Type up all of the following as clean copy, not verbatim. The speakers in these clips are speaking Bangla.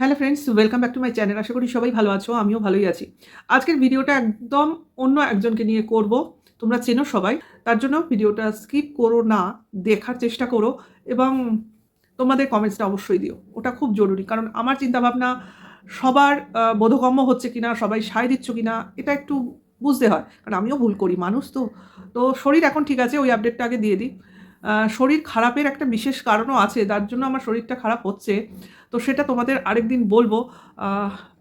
Hello friends, welcome back to my channel. আশা করি সবাই ভালো আছো, আমিও ভালোই আছি। আজকের ভিডিওটা একদম অন্য একজনকে নিয়ে করব। তোমরা চেনো সবাই, তার জন্য ভিডিওটা স্কিপ করো না, দেখার চেষ্টা করো এবং তোমাদের কমেন্টসটা অবশ্যই দিও। ওটা খুব জরুরি, কারণ আমার চিন্তাভাবনা সবার বোধগম্য হচ্ছে কিনা, সবাই সায় দিচ্ছ কিনা, এটা একটু বুঝতে হয়, কারণ আমিও ভুল করি, মানুষ তো। তো শরীর এখন ঠিক আছে, ওই আপডেটটা আগে দিয়ে দিই। শরীর খারাপের একটা বিশেষ কারণও আছে, যার জন্য আমার শরীরটা খারাপ হচ্ছে। তো সেটা তোমাদের আরেকদিন বলবো।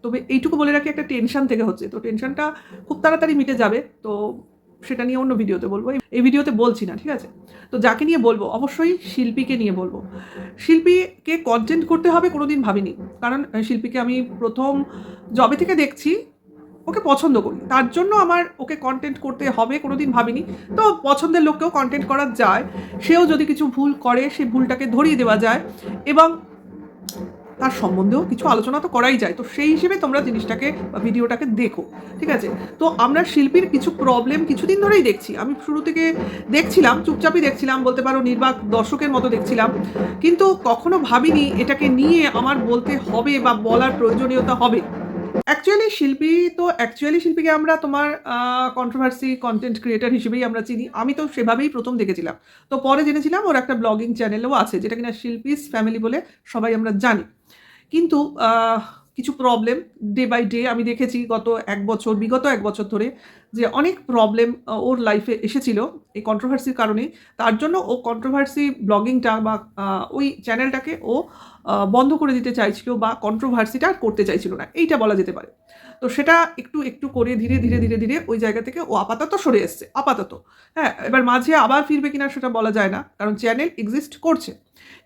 তবে এইটুকু বলে রাখি, একটা টেনশন থেকে হচ্ছে, তো টেনশনটা খুব তাড়াতাড়ি মিটে যাবে। তো সেটা নিয়ে অন্য ভিডিওতে বলবো, এই ভিডিওতে বলছি না, ঠিক আছে? তো যাকে নিয়ে বলবো, অবশ্যই শিল্পীকে নিয়ে বলবো। শিল্পীকে কন্টেন্ট করতে হবে কোনোদিন ভাবিনি, কারণ শিল্পীকে আমি প্রথম জবে থেকে দেখছি, ওকে পছন্দ করি, তার জন্য আমার ওকে কন্টেন্ট করতে হবে কোনোদিন ভাবিনি। তো পছন্দের লোককেও কন্টেন্ট করা যায়, সেও যদি কিছু ভুল করে সেই ভুলটাকে ধরিয়ে দেওয়া যায় এবং তার সম্বন্ধেও কিছু আলোচনা তো করাই যায়। তো সেই হিসেবে তোমরা জিনিসটাকে বা ভিডিওটাকে দেখো, ঠিক আছে? তো আমরা শিল্পীর কিছু প্রবলেম কিছুদিন ধরেই দেখছি, আমি শুরু থেকে দেখছিলাম, চুপচাপই দেখছিলাম, বলতে পারো নির্বাক দর্শকের মতো দেখছিলাম, কিন্তু কখনো ভাবিনি এটাকে নিয়ে আমার বলতে হবে বা বলার প্রয়োজনীয়তা হবে। অ্যাকচুয়ালি শিল্পীকে আমরা তোমার কন্ট্রোভার্সি কন্টেন্ট ক্রিয়েটার হিসেবেই আমরা চিনি। আমি তো সেভাবেই প্রথম দেখেছিলাম। তো পরে জেনেছিলাম ওর একটা ব্লগিং চ্যানেলও আছে, যেটা কিনা শিল্পীস ফ্যামিলি বলে সবাই আমরা জানি। কিন্তু কিছু প্রবলেম ডে বাই ডে আমি দেখেছি বিগত ১ বছর ধরে, যে অনেক প্রবলেম ওর লাইফে এসেছিল এই কন্ট্রোভার্সির কারণেই। তার জন্য ও কন্ট্রোভার্সি ব্লগিংটা বা ওই চ্যানেলটাকে ও বন্ধ করে দিতে চাইছিল বা কন্ট্রোভার্সিটা আর করতে চাইছিল না, এইটা বলা যেতে পারে। তো সেটা একটু, একটু করে ধীরে ওই জায়গা থেকে ও আপাতত সরে এসছে, আপাতত। হ্যাঁ, এবার মাঝে আবার ফিরবে কিনা সেটা বলা যায় না, কারণ চ্যানেল এক্সিস্ট করছে।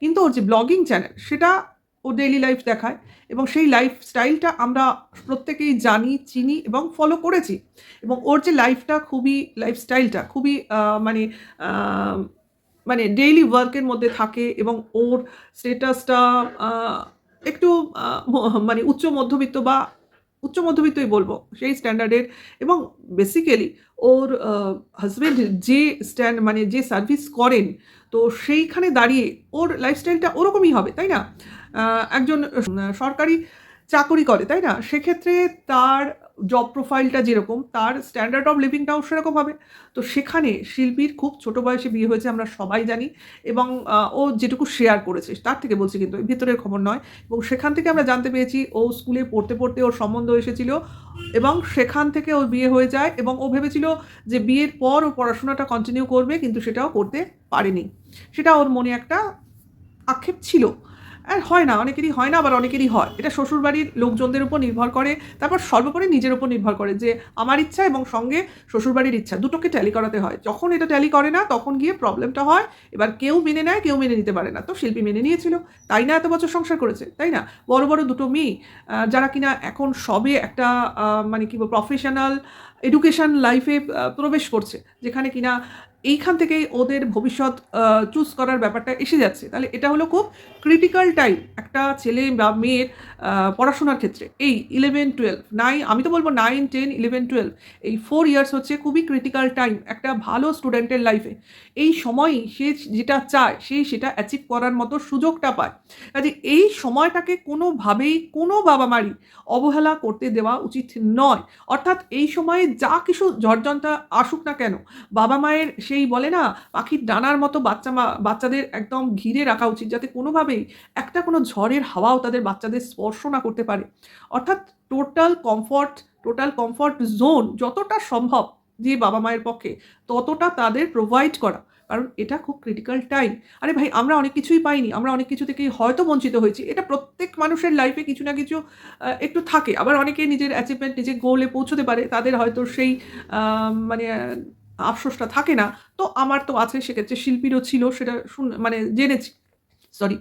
কিন্তু ওর যে ব্লগিং চ্যানেল, সেটা ও ডেইলি লাইফ দেখায় এবং সেই লাইফস্টাইলটা আমরা প্রত্যেকেই জানি, চিনি এবং ফলো করেছি। এবং ওর যে লাইফস্টাইলটা খুবই মানে আ মানে ডেইলি ওয়ার্কের মধ্যে থাকে এবং ওর স্ট্যাটাসটা আ একটু আ ম মানে উচ্চ মধ্যবিত্তই বলবো, সেই স্ট্যান্ডার্ডের। এবং বেসিক্যালি ওর হাসব্যান্ড যে সার্ভিস করেন, তো সেইখানে দাঁড়িয়ে ওর লাইফস্টাইলটা ওরকমই হবে, তাই না? একজন সরকারি চাকরি করে, তাই না? সেক্ষেত্রে তার জব প্রোফাইলটা যেরকম, তার স্ট্যান্ডার্ড অফ লিভিংটাও সেরকম হবে। তো সেখানে শিল্পীর খুব ছোট বয়সে বিয়ে হয়েছে, আমরা সবাই জানি। এবং ও যেটুকু শেয়ার করেছে তার থেকে বলছি, কিন্তু ভিতরের খবর নয়। এবং সেখান থেকে আমরা জানতে পেরেছি ও স্কুলে পড়তে ওর সম্বন্ধ এসেছিল এবং সেখান থেকে ওর বিয়ে হয়ে যায় এবং ও ভেবেছিল যে বিয়ের পর ও পড়াশোনাটা কন্টিনিউ করবে, কিন্তু সেটাও করতে পারেনি। সেটা ওর মনে একটা আক্ষেপ ছিল। আর হয় না, অনেকেরই হয় না, আবার অনেকেরই হয়। এটা শ্বশুরবাড়ির লোকজনদের উপর নির্ভর করে, তারপর সর্বোপরি নিজের উপর নির্ভর করে, যে আমার ইচ্ছা এবং সঙ্গে শ্বশুরবাড়ির ইচ্ছা দুটোকে ট্যালি করাতে হয়। যখন এটা ট্যালি করে না, তখন গিয়ে প্রবলেমটা হয়। এবার কেউ মেনে নেয়, কেউ মেনে নিতে পারে না। তো শিল্পী মেনে নিয়েছিল, তাই না এত বছর সংসার করেছে, তাই না? বড় দুটো মেয়ে, যারা কিনা এখন সবে একটা মানে কি বলবো, প্রফেশনাল এডুকেশন লাইফে প্রবেশ করছে, যেখানে কিনা এইখান থেকেই ওদের ভবিষ্যৎ চুজ করার ব্যাপারটা এসে যাচ্ছে। তাহলে এটা হলো খুব ক্রিটিক্যাল টাইম একটা ছেলে বা মেয়ের পড়াশোনার ক্ষেত্রে। এই 11-12 আমি তো বলব 9-10-11-12, এই 4 ইয়ার্স হচ্ছে খুবই ক্রিটিক্যাল টাইম একটা ভালো স্টুডেন্টের লাইফে। এই সময়ই সে যেটা চায়, সে সেটা অ্যাচিভ করার মতো সুযোগটা পায়। কাজে এই সময়টাকে কোনোভাবেই কোনো বাবা-মারই অবহেলা করতে দেওয়া উচিত নয়। অর্থাৎ এই সময়ে যা কিছু ঝড়ঝঞ্ঝা আসুক না কেন, বাবা-মায়ের সেই বলে না, পাখির ডানার মতো বাচ্চাদের একদম ঘিরে রাখা উচিত, যাতে কোনোভাবেই একটা কোনো ঝড়ের হাওয়াও তাদের বাচ্চাদের স্পর্শ না করতে পারে। অর্থাৎ total comfort total comfort zone যতটা সম্ভব যে বাবা-মায়ের পক্ষে, ততটা তাদের প্রোভাইড করা। কারণ এটা খুব ক্রিটিক্যাল টাইম। আরে ভাই, আমরা অনেক কিছুই পাইনি, আমরা অনেক কিছু থেকেই হয়তো বঞ্চিত হয়েছি। এটা প্রত্যেক মানুষের লাইফে কিছু না কিছু একটু থাকে। আবার অনেকে নিজের অ্যাচিভমেন্ট, নিজের গোলে পৌঁছতে পারে, তাদের হয়তো সেই মানে আফসোসটা থাকে না। তো আমার তো আছে, সেক্ষেত্রে শিল্পীরও ছিল, সেটা মানে জেনেছি, সরি,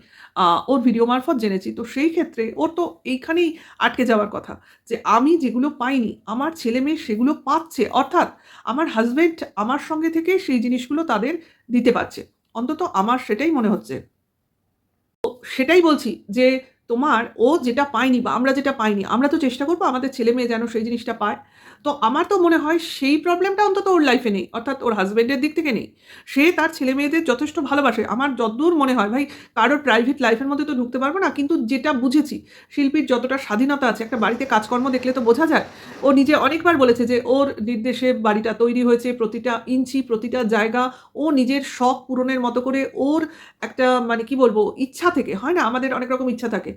ওর ভিডিও মারফত জেনেছি। তো সেই ক্ষেত্রে ওর তো এইখানেই আটকে যাওয়ার কথা, যে আমি যেগুলো পাইনি, আমার ছেলেমেয়ে সেগুলো পাচ্ছে। অর্থাৎ আমার হাসব্যান্ড আমার সঙ্গে থেকে সেই জিনিসগুলো তাদের দিতে পারছে। অন্তত আমার সেটাই মনে হচ্ছে। সেটাই বলছি, যে তোমার ও যেটা পায়নি বা আমরা যেটা পাইনি, আমরা তো চেষ্টা করবো আমাদের ছেলে মেয়ে যেন সেই জিনিসটা পায়। তো আমার তো মনে হয় সেই প্রবলেমটা অন্তত ওর লাইফে নেই, অর্থাৎ ওর হাজবেন্ডের দিক থেকে নেই। সে তার ছেলে মেয়েদের যথেষ্ট ভালোবাসে। আমার যতদূর মনে হয় ভাই, কারোর প্রাইভেট লাইফের মধ্যে তো ঢুকতে পারবো না, কিন্তু যেটা বুঝেছি শিল্পীর যতটা স্বাধীনতা আছে একটা বাড়িতে কাজকর্ম দেখলে তো বোঝা যায়। ও নিজে অনেকবার বলেছে যে ওর নির্দেশে বাড়িটা তৈরি হয়েছে, প্রতিটা ইঞ্চি প্রতিটা জায়গা ও নিজের শখ পূরণের মতো করে ওর একটা মানে কি বলবো ইচ্ছা থেকে, হয় না আমাদের অনেক রকম ইচ্ছা থাকে,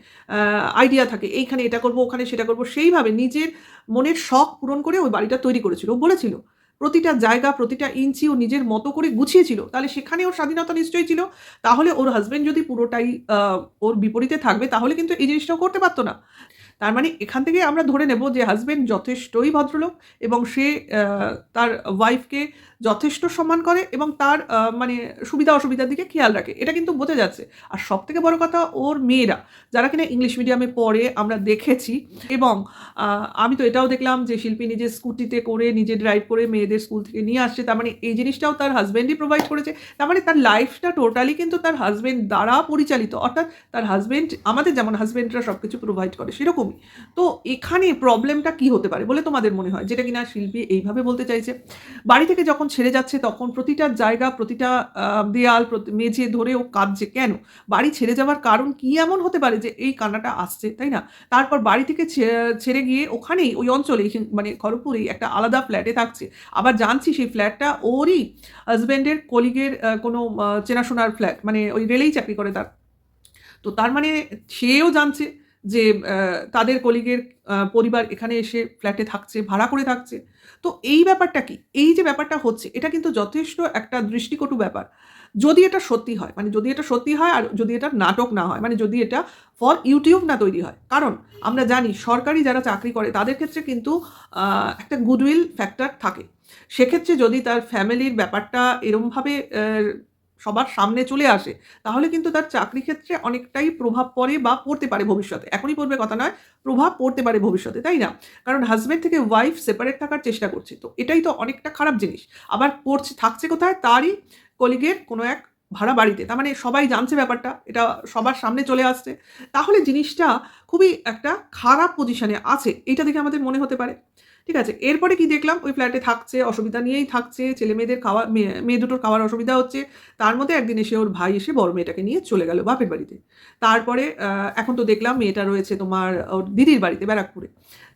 আইডিয়া থাকে, এইখানে এটা করব ওখানে সেটা করব, সেইভাবে নিজের মনের শখ পূরণ করে ওই বাড়িটা তৈরি করেছিল। ও বলেছিল প্রতিটা জায়গা প্রতিটা ইঞ্চি ও নিজের মতো করে গুছিয়েছিল, তাহলে সেখানে ওর স্বাধীনতা নিশ্চয়ই ছিল। তাহলে ওর হাজবেন্ড যদি পুরোটাই ওর বিপরীতে থাকবে তাহলে কিন্তু এই জিনিসটাও করতে পারতো না। তার মানে এখান থেকে আমরা ধরে নেব যে হাজবেন্ড যথেষ্টই ভদ্রলোক এবং সে তার ওয়াইফকে যথেষ্ট সম্মান করে এবং তার মানে সুবিধা অসুবিধার দিকে খেয়াল রাখে, এটা কিন্তু বোঝা যাচ্ছে। আর সব থেকে বড় কথা, ওর মেয়েরা যারা কিনা ইংলিশ মিডিয়ামে পড়ে আমরা দেখেছি, এবং আমি তো এটাও দেখলাম যে শিল্পী নিজে স্কুটিতে করে নিজে ড্রাইভ করে মেয়েদের স্কুল থেকে নিয়ে আসছে, তার মানে এই জিনিসটাও তার হাজবেন্ডই প্রোভাইড করেছে। তার মানে তার লাইফটা টোটালি কিন্তু তার হাজবেন্ড দ্বারা পরিচালিত, অর্থাৎ তার হাজবেন্ড আমাদের যেমন হাজবেন্ডরা সব কিছু প্রোভাইড করে সেরকমই। তো এখানে প্রবলেমটা কি হতে পারে বলে তোমাদের মনে হয়, যেটা কিনা শিল্পী এইভাবে বলতে চাইছে? বাড়ি থেকে যখন ছেড়ে যাচ্ছে তখন প্রতিটা জায়গা প্রতিটা দেয়াল মেঝে ধরে ও কাঁদছে কেন? বাড়ি ছেড়ে যাওয়ার কারণ কি এমন হতে পারে যে এই কান্নাটা আসছে, তাই না? তারপর বাড়ি থেকে ছেড়ে গিয়ে ওখানেই ওই অঞ্চলেই মানে খড়গপুরেই একটা আলাদা ফ্ল্যাটে থাকছে। আবার জানছি সেই ফ্ল্যাটটা ওরই হাজব্যান্ডের কলিগের কোনো চেনাশোনার ফ্ল্যাট, মানে ওই রেলেই চাকরি করে তার। তো তার মানে সেও জানছে যে তাদের কলিগের পরিবার এখানে এসে ফ্ল্যাটে থাকছে, ভাড়া করে থাকছে। তো এই ব্যাপারটা কি? এই যে ব্যাপারটা হচ্ছে এটা কিন্তু যথেষ্ট একটা দৃষ্টিকটু ব্যাপার। যদি এটা সত্যি হয়, মানে যদি এটা সত্যি হয় আর যদি এটা নাটক না হয়, মানে যদি এটা ফর ইউটিউব না তৈরি হয়। কারণ আমরা জানি সরকারি যারা চাকরি করে তাদের ক্ষেত্রে কিন্তু একটা গুডউইল ফ্যাক্টর থাকে। সেক্ষেত্রে যদি তার ফ্যামিলির ব্যাপারটা এরমভাবে সবার সামনে চলে আসে, তাহলে কিন্তু তার চাকরি ক্ষেত্রে অনেকটাই প্রভাব পড়ে বা পড়তে পারে ভবিষ্যতে। এখনই পড়বে কথা নয়, প্রভাব পড়তে পারে ভবিষ্যতে, তাই না? কারণ হাসব্যান্ড থেকে ওয়াইফ সেপারেট থাকার চেষ্টা করছে। তো এটাই তো অনেকটা খারাপ জিনিস। আবার থাকছে কোথায়? তারই কলিগের কোনো এক ভাড়া বাড়িতে। তার মানে সবাই জানছে ব্যাপারটা, এটা সবার সামনে চলে আসছে। তাহলে জিনিসটা খুবই একটা খারাপ পজিশনে আছে। এইটা দেখে আমাদের মনে হতে পারে। ঠিক আছে? এরপরে কি দেখলাম? ওই ফ্ল্যাটে থাকছে, অসুবিধা নিয়েই থাকছে। ছেলেমেয়েদের মেয়ে দুটোর খাওয়ার অসুবিধা হচ্ছে। তার মধ্যে একদিন এসে ওর ভাই এসে বড় মেয়েটাকে নিয়ে চলে গেল বাপের বাড়িতে। তারপরে এখন তো দেখলাম মেয়েটা রয়েছে তোমার ওর দিদির বাড়িতে ব্যারাকপুরে।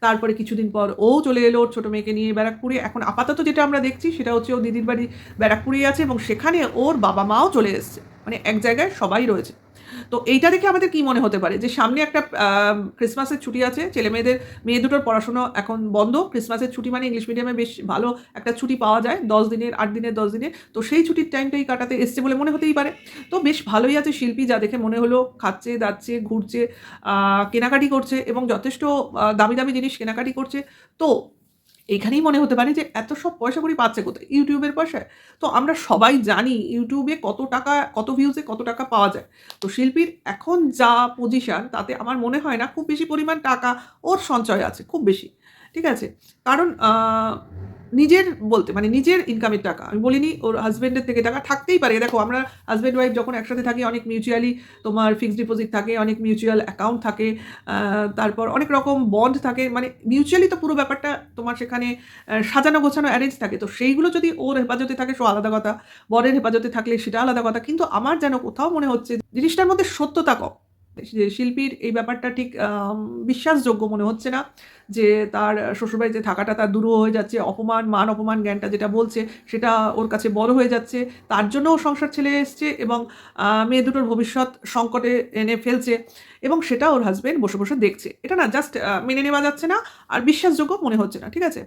তারপরে কিছুদিন পর ও চলে এলো ওর ছোট মেয়েকে নিয়ে ব্যারাকপুরে। এখন আপাতত যেটা আমরা দেখছি সেটা হচ্ছে ও দিদির বাড়ি ব্যারাকপুরেই আছে এবং সেখানে ওর বাবা-মাও চলে এসছে। মানে এক জায়গায় সবাই রয়েছে। তো এইটা দেখে আমাদের কি মনে হতে পারে যে সামনে একটা ক্রিসমাসের ছুটি আছে, ছেলেমেয়েদের মেয়ে দুটোর পড়াশোনা এখন বন্ধ। ক্রিসমাসের ছুটি মানে ইংলিশ মিডিয়ামে বেশ ভালো একটা ছুটি পাওয়া যায় 10 দিনের, 8 দিনের, 10 দিনের। তো সেই ছুটির টাইমটাই কাটাতে এসছে বলে মনে হতেই পারে। তো বেশ ভালোই আছে শিল্পী, যা দেখে মনে হলো খাচ্ছে, দাচ্ছে, ঘুরছে, কেনাকাটি করছে এবং যথেষ্ট দামি, দামি জিনিস কেনাকাটি করছে। তো এইখানেই মনে হতে পারে যে এত সব পয়সাকড়ি পাচ্ছে কোথায়? ইউটিউবের পয়সায়। তো আমরা সবাই জানি ইউটিউবে কত টাকা, কত ভিউজে কত টাকা পাওয়া যায়। তো শিল্পীর এখন যা পজিশন তাতে আমার মনে হয় না খুব বেশি পরিমাণ টাকা ওর সঞ্চয় আছে, খুব বেশি। ঠিক আছে? কারণ নিজের বলতে মানে নিজের ইনকামের টাকা। আমি বলিনি ওর হাসব্যান্ডের থেকে টাকা থাকতেই পারে। দেখো আমরা হাসব্যান্ড ওয়াইফ যখন একসাথে থাকি অনেক মিউচুয়ালি তোমার ফিক্সড ডিপোজিট থাকে, অনেক মিউচুয়াল অ্যাকাউন্ট থাকে, তারপর অনেক রকম বন্ড থাকে। মানে মিউচুয়ালি তো পুরো ব্যাপারটা তোমার সেখানে সাজানো গোছানো অ্যারেঞ্জ থাকে। তো সেইগুলো যদি ওর হেফাজতে থাকে সো আলাদা কথা, বরের হেফাজতে থাকলে সেটা আলাদা কথা। কিন্তু আমার যেন কোথাও মনে হচ্ছে জিনিসটার মধ্যে সত্যতা কম। যে শিল্পীর এই ব্যাপারটা ঠিক বিশ্বাসযোগ্য মনে হচ্ছে না যে তার শ্বশুরবাড়িতে থাকাটা তার দুরূহ হয়ে যাচ্ছে। অপমান, মান অপমান জ্ঞানটা যেটা বলছে সেটা ওর কাছে বড় হয়ে যাচ্ছে। তার জন্য ও সংসার ছেড়ে এসছে এবং মেয়ে দুটোর ভবিষ্যৎ সংকটে এনে ফেলছে এবং সেটা ওর হাসব্যান্ড বসে, বসে দেখছে। এটা না জাস্ট মেনে নেওয়া যাচ্ছে না আর বিশ্বাসযোগ্য মনে হচ্ছে না। ঠিক আছে?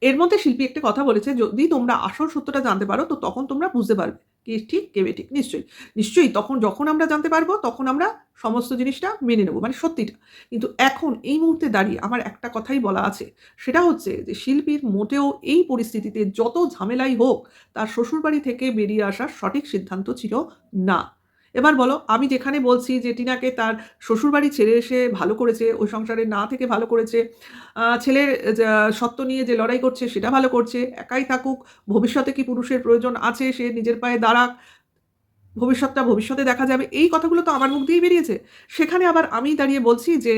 এর মধ্যে শিল্পী একটা কথা বলেছে, যদি তোমরা আসল সত্যটা জানতে পারো তো তখন তোমরা বুঝতে পারবে কে ঠিক কে বেঠিক। নিশ্চয়ই, নিশ্চয়ই তখন যখন আমরা জানতে পারবো তখন আমরা সমস্ত জিনিসটা মেনে নেব, মানে সত্যিটা। কিন্তু এখন এই মুহূর্তে দাঁড়িয়ে আমার একটা কথাই বলা আছে, সেটা হচ্ছে যে শিল্পীর মোটেও এই পরিস্থিতিতে যত ঝামেলাই হোক তার শ্বশুরবাড়ি থেকে বেরিয়ে আসার সঠিক সিদ্ধান্ত ছিল না। এবার বলো, আমি যেখানে বলছি যে টিনাকে তার শ্বশুরবাড়ি ছেড়ে এসে ভালো করেছে, ওই সংসারে না থেকে ভালো করেছে, ছেলের সত্ত্ব নিয়ে যে লড়াই করছে সেটা ভালো করছে, একাই থাকুক, ভবিষ্যতে কি পুরুষের প্রয়োজন আছে, সে নিজের পায়ে দাঁড়াক, ভবিষ্যতে দেখা যাবে, এই কথাগুলো তো আমার মুখ দিয়েই বেরিয়েছে। সেখানে আবার আমি দাঁড়িয়ে বলছি যে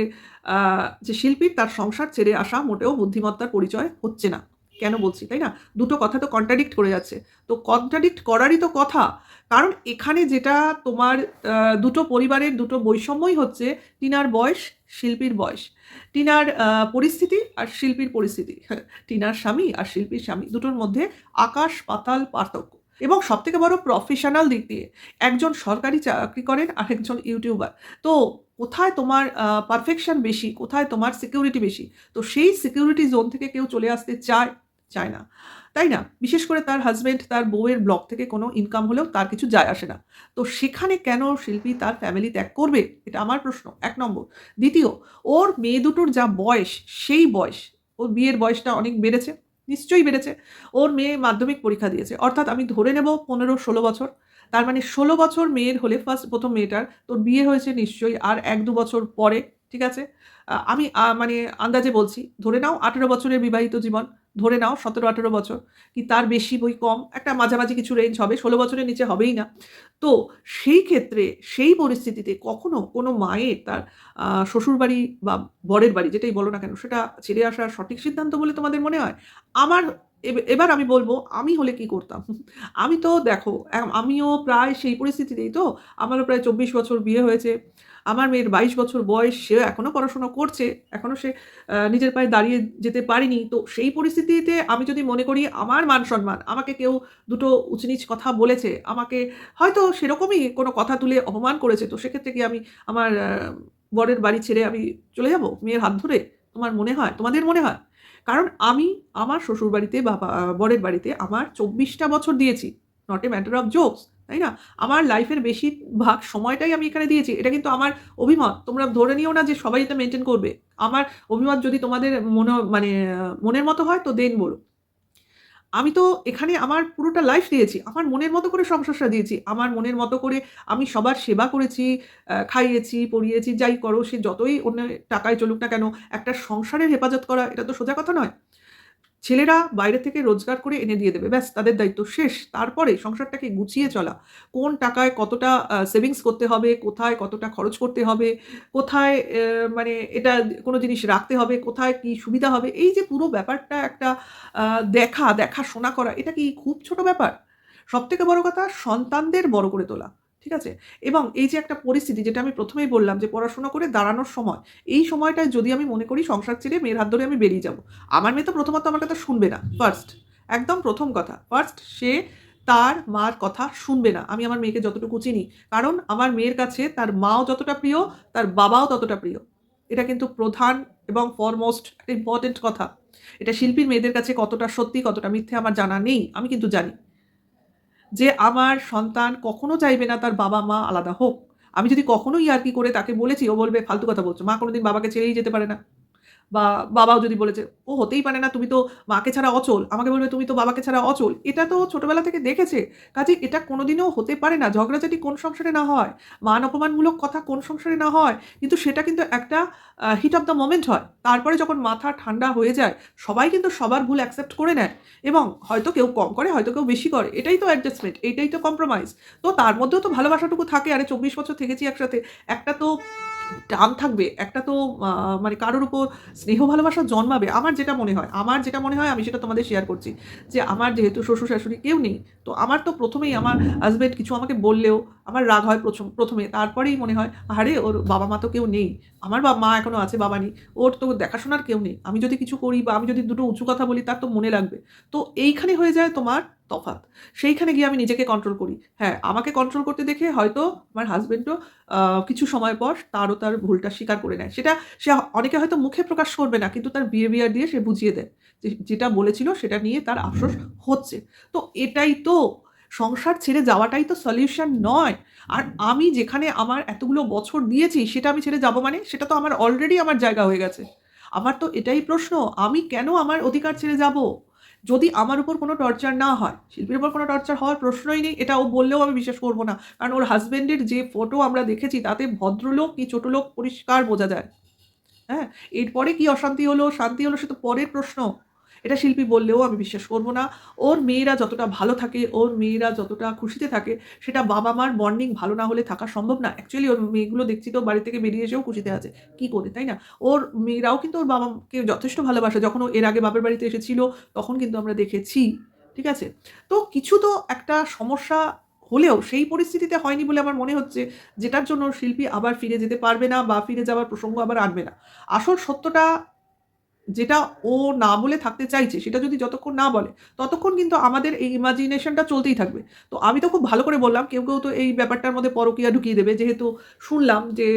যে শিল্পীর তার সংসার ছেড়ে আসা মোটেও বুদ্ধিমত্তার পরিচয় হচ্ছে না। কেন বলছি, তাই না? দুটো কথা তো কন্ট্রাডিক্ট করে যাচ্ছে। তো কন্ট্রাডিক্ট করারই তো কথা। কারণ এখানে যেটা তোমার দুটো পরিবারের দুটো বৈষম্যই হচ্ছে, টিনার বয়স, শিল্পীর বয়স। টিনার পরিস্থিতি আর শিল্পীর পরিস্থিতি। টিনার স্বামী আর শিল্পীর স্বামী দুটোর মধ্যে আকাশ পাতাল পার্থক্য। এবং সবথেকে বড় প্রফেশনাল দিক দিয়ে একজন সরকারি চাকরি করেন আর একজন ইউটিউবার। তো কোথায় তোমার পারফেকশন বেশি, কোথায় তোমার সিকিউরিটি বেশি? তো সেই সিকিউরিটি জোন থেকে কেউ চলে আসতে চায় না, তাই না? বিশেষ করে তার হাজব্যান্ড, তার বউয়ের ব্লগ থেকে কোনো ইনকাম হলেও তার কিছু যায় আসে না। তো সেখানে কেন শিল্পী তার ফ্যামিলি ত্যাগ করবে? এটা আমার প্রশ্ন, ১ নম্বর। দ্বিতীয়, ওর মেয়ে দুটোর যা বয়স, সেই বয়স, ওর বিয়ের বয়সটা অনেক বেড়েছে, নিশ্চয়ই বেড়েছে। ওর মেয়ে মাধ্যমিক পরীক্ষা দিয়েছে, অর্থাৎ আমি ধরে নেব ১৫-১৬ বছর। তার মানে ১৬ বছর মেয়ের হলে, প্রথম মেয়েটার তোর বিয়ে হয়েছে নিশ্চয়ই আর ১-২ বছর পরে, ঠিক আছে? আমি মানে আন্দাজে বলছি, ধরে নাও ১৮ বছরের বিবাহিত জীবন, ধরে নাও ১৭-১৮ বছর, কি তার বেশি বই কম, একটা মাঝামাঝি কিছু রেঞ্জ হবে, ১৬ বছরের নিচে হবেই না। তো সেই ক্ষেত্রে, সেই পরিস্থিতিতে কখনো কোনো মায়ের তার শ্বশুরবাড়ি বা বরের বাড়ি, যেটাই বলো না কেন, সেটা ছেড়ে আসার সঠিক সিদ্ধান্ত বলে তোমাদের মনে হয়? আমার এবার আমি বলবো, আমি হলে কি করতাম? আমি তো দেখো, আমিও প্রায় সেই পরিস্থিতিতেই তো। আমারও প্রায় ২৪ বছর বিয়ে হয়েছে। আমার মেয়ের ২২ বছর বয়স, সে এখনো পড়াশোনা করছে। এখনো সে নিজের পায়ে দাঁড়িয়ে যেতে পারেনি। তো সেই পরিস্থিতিতে আমি যদি মনে করি আমার মান-সম্মান, আমাকে কেউ দুটো উঁচু-নিচ কথা বলেছে, আমাকে হয়তো সেরকমই কোনো কথা তুলে অপমান করেছে, তো সেক্ষেত্রে কি আমি আমার বরের বাড়ি ছেড়ে আমি চলে যাব মেয়ের হাত ধরে? তোমার মনে হয়? তোমাদের মনে হয়? কারণ আমি আমার শ্বশুরবাড়িতে বা বরের বাড়িতে আমার ২৪ টা বছর দিয়েছি। Not a matter of jokes, তাই না? আমার লাইফের বেশিরভাগ সময়টাই আমি এখানে দিয়েছি। এটা কিন্তু আমার অভিমত। তোমরা ধরে নিও না যে সবাই এটা মেইনটেইন করবে। আমার অভিমত যদি তোমাদের মানে মনের মতো হয় তো দেন বলো। আমি তো এখানে আমার পুরোটা লাইফ দিয়েছি। আমার মনের মতো করে সংসার সাজিয়েছি। আমার মনের মতো করে আমি সবার সেবা করেছি, খাইয়েছি, পরিয়েছি, যাই করো সে যতই অন্যের টাকায় চলুক না কেন, একটা সংসারের হেফাজত করা এটা তো সোজা কথা নয়। ছেলেরা বাইরে থেকে রোজগার করে এনে দিয়ে দেবে। ব্যাস তাদের দায়িত্ব শেষ। তারপরে সংসারটাকে গুছিয়ে চলা। কোন টাকায় কতটা সেভিংস করতে হবে, কোথায় কতটা খরচ করতে হবে, কোথায় মানে এটা কোনো জিনিস রাখতে হবে, কোথায় কি সুবিধা হবে। এই যে পুরো ব্যাপারটা একটা আ দেখাশোনা করা, এটা কি খুব ছোট ব্যাপার? সবথেকে বড় কথা, সন্তানদের বড় করে তোলা। ঠিক আছে? এবং এই যে একটা পরিস্থিতি, যেটা আমি ১ম এই বললাম যে পড়াশোনা করে দাঁড়ানোর সময়, এই সময়টায় যদি আমি মনে করি সংসার ছেড়ে মেয়ের হাত ধরে আমি বেরিয়ে যাব। আমার মেয়ে তো প্রথমত আমার কথা শুনবে না। একদম প্রথম কথা। সে তার মার কথা শুনবে না। আমি আমার মেয়েকে যতটুকু চিনি। কারণ আমার মেয়ের কাছে তার মাও যতটা প্রিয়, তার বাবাও ততটা প্রিয়। এটা কিন্তু প্রধান এবং ফরমোস্ট একটা ইম্পোর্টেন্ট কথা। এটা শিল্পীর মেয়েদের কাছে কতটা সত্যি, কতটা মিথ্যে আমার জানা নেই। আমি কিন্তু জানি যে আমার সন্তান কখনো চাইবে না তার বাবা-মা আলাদা হোক। আমি যদি কখনো ইয়ার্কি করে তাকে বলেছি, ও বলবে, "ফালতু কথা বলছো। মা কোনোদিন বাবাকে ছেড়েই যেতে পারে না।" বা বাবাও যদি বলেছে, "ও হতেই পারে না, তুমি তো মাকে ছাড়া অচল।" আমাকে বলবে, "তুমি তো বাবাকে ছাড়া অচল।" এটা তো ছোটবেলা থেকে দেখেছে। কাজেই এটা কোনোদিনও হতে পারে না। ঝগড়াঝাটি কোন সংসারে না হয়? মান অপমানমূলক কথা কোন সংসারে না হয়? কিন্তু সেটা কিন্তু একটা হিট অফ দ্য মোমেন্ট হয়। তারপরে যখন মাথা ঠান্ডা হয়ে যায়, সবাই কিন্তু সবার ভুল অ্যাকসেপ্ট করে নেয় এবং হয়তো কেউ কম করে, হয়তো কেউ বেশি করে। এটাই তো অ্যাডজাস্টমেন্ট, এইটাই তো কম্প্রোমাইজ। তো তার মধ্যেও তো ভালোবাসাটুকু থাকে। আরে ২৪ বছর থেকেছি একসাথে। একটা তো টান থাকবে, একটা তো আ মানে কারোর উপর স্নেহ ভালোবাসা জন্মাবে। আমার যেটা মনে হয় আমি সেটা তোমাদের শেয়ার করছি। যে আমার যেহেতু শ্বশুর-শাশুড়ি কেউ নেই। তো আমার তো ১ম এই আমার হাসব্যান্ড কিছু আমাকে বললেও আমার রাগ হয় ১ম এ। তারপরেই মনে হয়, আহারে ওর বাবা-মা তো কেউ নেই। আমার মা এখনো আছে, বাবা নেই। ওর তো দেখাশোনার কেউ নেই। আমি যদি কিছু করি বা আমি যদি দুটো উঁচু কথা বলি তার তো মনে লাগবে। তো এইখানে হয়ে যায় তোমার তফাৎ। সেইখানে গিয়ে আমি নিজেকে কন্ট্রোল করি। হ্যাঁ, আমাকে কন্ট্রোল করতে দেখে হয়তো আমার হাসব্যান্ডও কিছু সময় পর তার ভুলটা স্বীকার করে নেয়। সেটা সে অনেকে হয়তো মুখে প্রকাশ করবে না, কিন্তু তার বিহেভিয়ার দিয়ে সে বুঝিয়ে দেয় যে যেটা বলেছিল সেটা নিয়ে তার আফসোস হচ্ছে। তো এটাই তো, সংসার ছেড়ে যাওয়াটাই তো সলিউশন নয়। আর আমি যেখানে আমার এতগুলো বছর দিয়েছি সেটা আমি ছেড়ে যাব মানে? সেটা তো আমার অলরেডি আমার জায়গা হয়ে গেছে। আমার তো এটাই প্রশ্ন, আমি কেন আমার অধিকার ছেড়ে যাব? যদি আমার উপর কোনো টর্চার না হয়, শিল্পীর উপর কোনো টর্চার হওয়ার প্রশ্নই নেই, এটা ও বললেও আমি বিশ্বাস করব না। কারণ ওর হাসব্যান্ডের যে ফটো আমরা দেখেছি তাতে ভদ্রলোক কি ছোটলোক পরিষ্কার বোঝা যায়। হ্যাঁ? এরপরে কি অশান্তি হলো, শান্তি হলো সে তো পরের প্রশ্ন। এটা শিল্পী বললেও আমি বিশ্বাস করব না। ওর মেয়েরা যতটা ভালো থাকে, ওর মেয়েরা যতটা খুশিতে থাকে, সেটা বাবা-মার বন্ডিং ভালো না হলে থাকা সম্ভব না। অ্যাকচুয়ালি ওর মেয়েগুলো দেখছি তো বাড়ি থেকে বেরিয়ে এসেও খুশিতে আছে। কি করে, তাই না? ওর মেয়েরাও কিন্তু ওর বাবা-মাকে যথেষ্ট ভালোবাসে। যখন ও এর আগে বাপের বাড়িতে এসেছিল, তখন কিন্তু আমরা দেখেছি। ঠিক আছে? তো কিছু তো একটা সমস্যা হলেও সেই পরিস্থিতিতে হয়নি বলে আমার মনে হচ্ছে, যেটার জন্য শিল্পী আবার ফিরে যেতে পারবে না বা ফিরে যাওয়ার প্রসঙ্গ আবার আনবে না। আসল সত্যটা যেটা ও না বলে থাকতে চাইছে, সেটা যদি যতক্ষণ না বলে, ততক্ষণ কিন্তু আমাদের এই ইমাজিনেশনটা চলতেই থাকবে। তো আমি তো খুব ভালো করে বললাম, কেউ তো এই ব্যাপারটার মধ্যে পরকীয়া ঢুকিয়ে দেবে। যেহেতু শুনলাম যে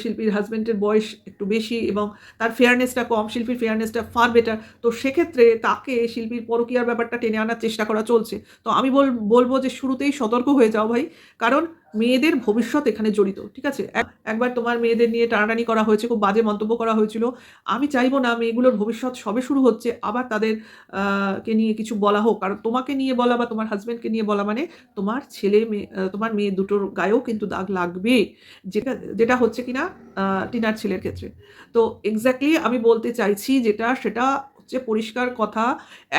শিল্পীর হাসব্যান্ডের বয়স একটু বেশি এবং তার ফেয়ারনেসটা কম, শিল্পীর ফেয়ারনেসটা ফার বেটার। তো সেক্ষেত্রে তাকে শিল্পীর পরকীয়ার ব্যাপারটা টেনে আনার চেষ্টা করা চলছে। তো আমি বলব যে শুরুতেই সতর্ক হয়ে যাও ভাই। কারণ মেয়েদের ভবিষ্যৎ এখানে জড়িত। ঠিক আছে? একবার তোমার মেয়েদের নিয়ে টানাটানি করা হয়েছে, খুব বাজে মন্তব্য করা হয়েছিল। আমি চাইবো না মেয়েগুলোর ভবিষ্যৎ সবে শুরু হচ্ছে, আবার তাদের কে নিয়ে কিছু বলা হোক। কারণ তোমাকে নিয়ে বলা বা তোমার হাসব্যান্ডকে নিয়ে বলা মানে তোমার ছেলে মেয়ে, তোমার মেয়ে দুটোর গায়েও কিন্তু দাগ লাগবে। যেটা যেটা হচ্ছে কিনা টিনার ছেলের ক্ষেত্রে। তো এক্স্যাক্টলি আমি বলতে চাইছি যেটা, সেটা হচ্ছে পরিষ্কার কথা।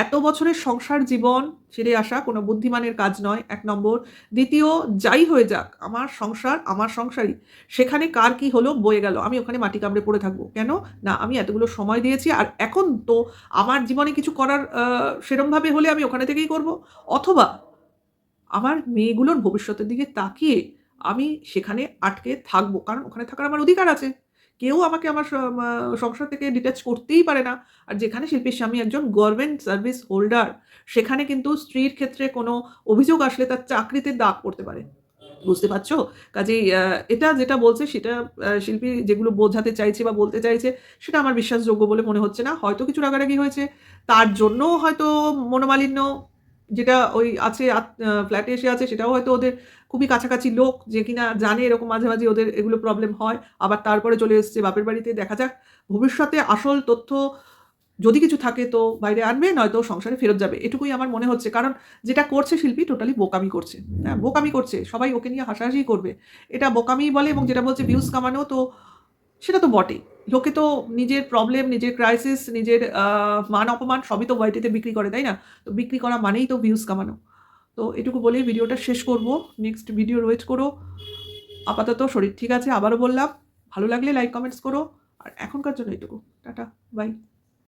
এত বছরের সংসার জীবন ছেড়ে আসা কোনো বুদ্ধিমানের কাজ নয়, ১ নম্বর। দ্বিতীয়, যাই হয়ে যাক, আমার সংসার আমার সংসারই। সেখানে কার কি হলো বয়ে গেল, আমি ওখানে মাটি কামড়ে পড়ে থাকবো কেন? না, আমি এতগুলো সময় দিয়েছি, আর এখন তো আমার জীবনে কিছু করার সেরমভাবে হলে আমি ওখানে থেকেই করব। অথবা আমার মেয়েগুলোর ভবিষ্যতের দিকে তাকিয়ে আমি সেখানে আটকে থাকবো। কারণ ওখানে থাকার আমার অধিকার আছে। কেউ আমাকে আমার সংসার থেকে ডিট্যাচ করতেই পারে না। আর যেখানে শিল্পীর স্বামী একজন গভর্নমেন্ট সার্ভিস হোল্ডার, সেখানে কিন্তু স্ত্রীর ক্ষেত্রে কোনো অভিযোগ আসলে তার চাকরিতে দাগ পড়তে পারে। বুঝতে পারছো? কাজেই এটা যেটা বলছে সেটা, শিল্পী যেগুলো বোঝাতে চাইছে বা বলতে চাইছে, সেটা আমার বিশ্বাসযোগ্য বলে মনে হচ্ছে না। হয়তো কিছু রাগারাগি হয়েছে, তার জন্যও হয়তো মনোমালিন্য যেটা ওই আছে ফ্ল্যাটে এসে আছে, সেটাও হয়তো ওদের খুবই কাছাকাছি লোক, যে কিনা জানে এরকম মাঝে, মাঝে ওদের এগুলো প্রবলেম হয়। আবার তারপরে চলে এসছে বাপের বাড়িতে। দেখা যাক ভবিষ্যতে আসল তথ্য যদি কিছু থাকে তো বাইরে আনবে, নয়তো সংসারে ফেরত যাবে। এটুকুই আমার মনে হচ্ছে। কারণ যেটা করছে শিল্পী টোটালি বোকামি করছে। হ্যাঁ, বোকামি করছে। সবাই ওকে নিয়ে হাসাহাসিই করবে। এটা বোকামিই বলে, এবং যেটা বলছে ভিউজ কামানো, তো সেটা তো বটেই। লোকে তো নিজের প্রবলেম, নিজের ক্রাইসিস, নিজের মান অপমান সবই তো ওয়াইটিতে বিক্রি করে, তাই না? তো বিক্রি করা মানেই তো ভিউজ কামানো। তো এটুকু বলেই ভিডিওটা শেষ করব। নেক্সট ভিডিওর ওয়েট করো। আপাতত শরীর ঠিক আছে, আবারও বললাম। ভালো লাগলে লাইক, কমেন্টস করো। আর এখনকার জন্য এটুকু। Tata, by.